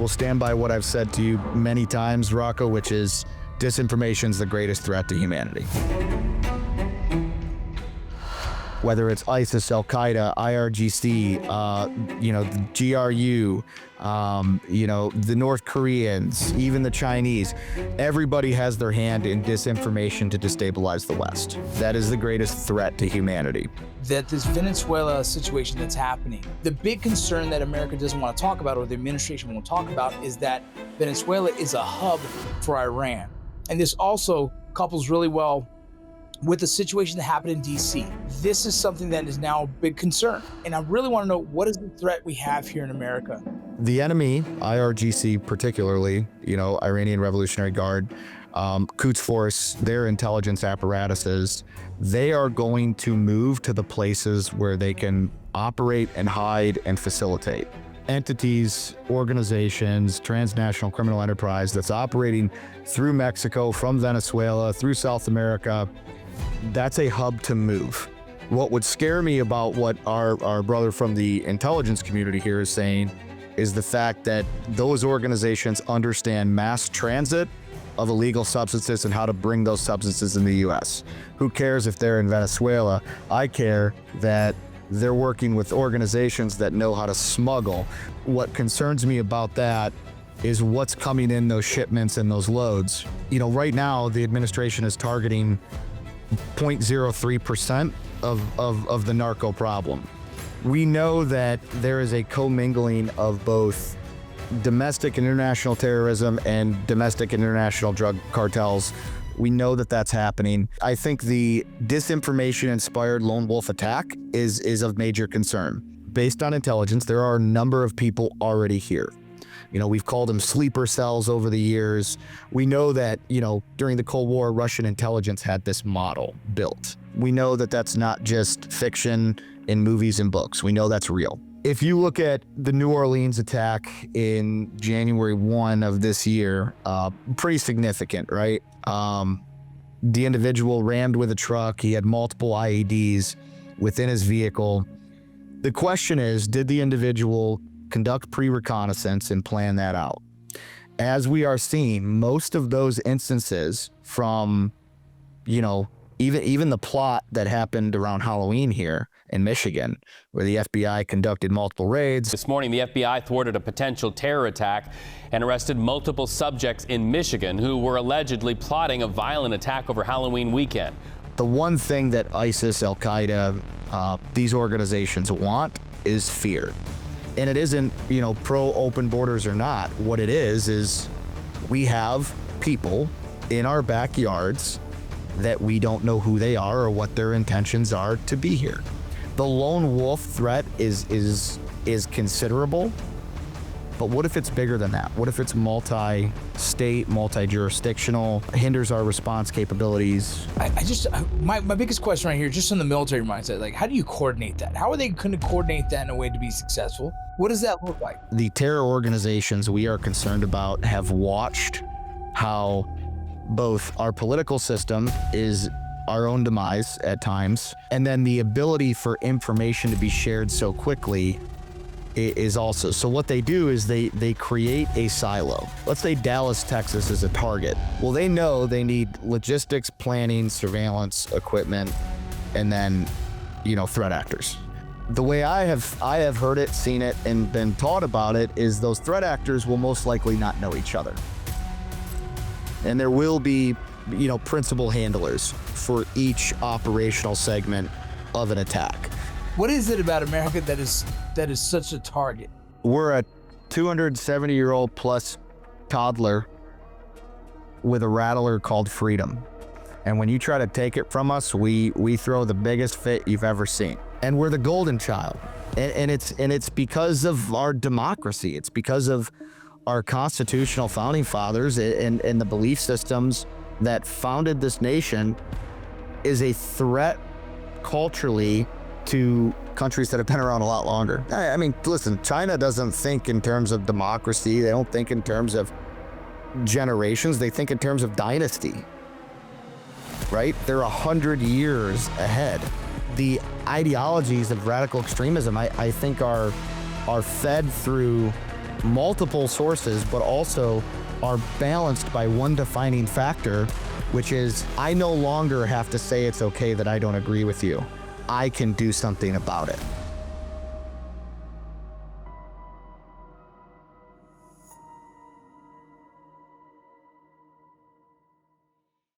will stand by what I've said to you many times, Rocco, which is disinformation is the greatest threat to humanity. Whether it's ISIS, Al-Qaeda, IRGC, the GRU, the North Koreans, even the Chinese, everybody has their hand in disinformation to destabilize the West. That is the greatest threat to humanity. That this Venezuela situation that's happening, the big concern that America doesn't want to talk about, or the administration won't talk about, is that Venezuela is a hub for Iran. And this also couples really well with the situation that happened in DC. This is something that is now a big concern. And I really want to know, what is the threat we have here in America? The enemy, IRGC particularly, Iranian Revolutionary Guard, Quds Force, their intelligence apparatuses, they are going to move to the places where they can operate and hide and facilitate. Entities, organizations, transnational criminal enterprise that's operating through Mexico, from Venezuela, through South America, that's a hub to move. What would scare me about what our brother from the intelligence community here is saying is the fact that those organizations understand mass transit of illegal substances and how to bring those substances in the US. Who cares if they're in Venezuela? I care that they're working with organizations that know how to smuggle. What concerns me about that is what's coming in those shipments and those loads. Right now, the administration is targeting 0.03% of the narco problem. We know that there is a commingling of both domestic and international terrorism and domestic and international drug cartels. We know that that's happening. I think the disinformation-inspired lone wolf attack is of major concern. Based on intelligence, there are a number of people already here. We've called them sleeper cells over the years. We know that, during the Cold War, Russian intelligence had this model built. We know that that's not just fiction in movies and books. We know that's real. If you look at the New Orleans attack in January 1 of this year, pretty significant, right? The individual rammed with a truck. He had multiple IEDs within his vehicle. The question is, did the individual conduct pre-reconnaissance and plan that out? As we are seeing, most of those instances from, even the plot that happened around Halloween here in Michigan, where the FBI conducted multiple raids. This morning, the FBI thwarted a potential terror attack and arrested multiple subjects in Michigan who were allegedly plotting a violent attack over Halloween weekend. The one thing that ISIS, Al-Qaeda, these organizations want is fear. And it isn't, pro-open borders or not. What it is we have people in our backyards that we don't know who they are or what their intentions are to be here. The lone wolf threat is considerable, but what if it's bigger than that? What if it's multi-state, multi-jurisdictional, hinders our response capabilities? My biggest question right here, just in the military mindset, how do you coordinate that? How are they going to coordinate that in a way to be successful? What does that look like? The terror organizations we are concerned about have watched how both our political system is our own demise at times, and then the ability for information to be shared so quickly is also. So what they do is they create a silo. Let's say Dallas, Texas is a target. Well, they know they need logistics, planning, surveillance, equipment, and then, threat actors. The way I have heard it, seen it, and been taught about it is those threat actors will most likely not know each other. And there will be, principal handlers for each operational segment of an attack. What is it about America that is such a target? We're a 270-year-old plus toddler with a rattler called freedom. And when you try to take it from us, we throw the biggest fit you've ever seen. And we're the golden child. And it's because of our democracy. It's because of our constitutional founding fathers and the belief systems that founded this nation is a threat culturally to countries that have been around a lot longer. I mean, listen, China doesn't think in terms of democracy. They don't think in terms of generations. They think in terms of dynasty, right? They're 100 years ahead. The ideologies of radical extremism, I think, are fed through multiple sources, but also are balanced by one defining factor, which is I no longer have to say it's okay that I don't agree with you. I can do something about it.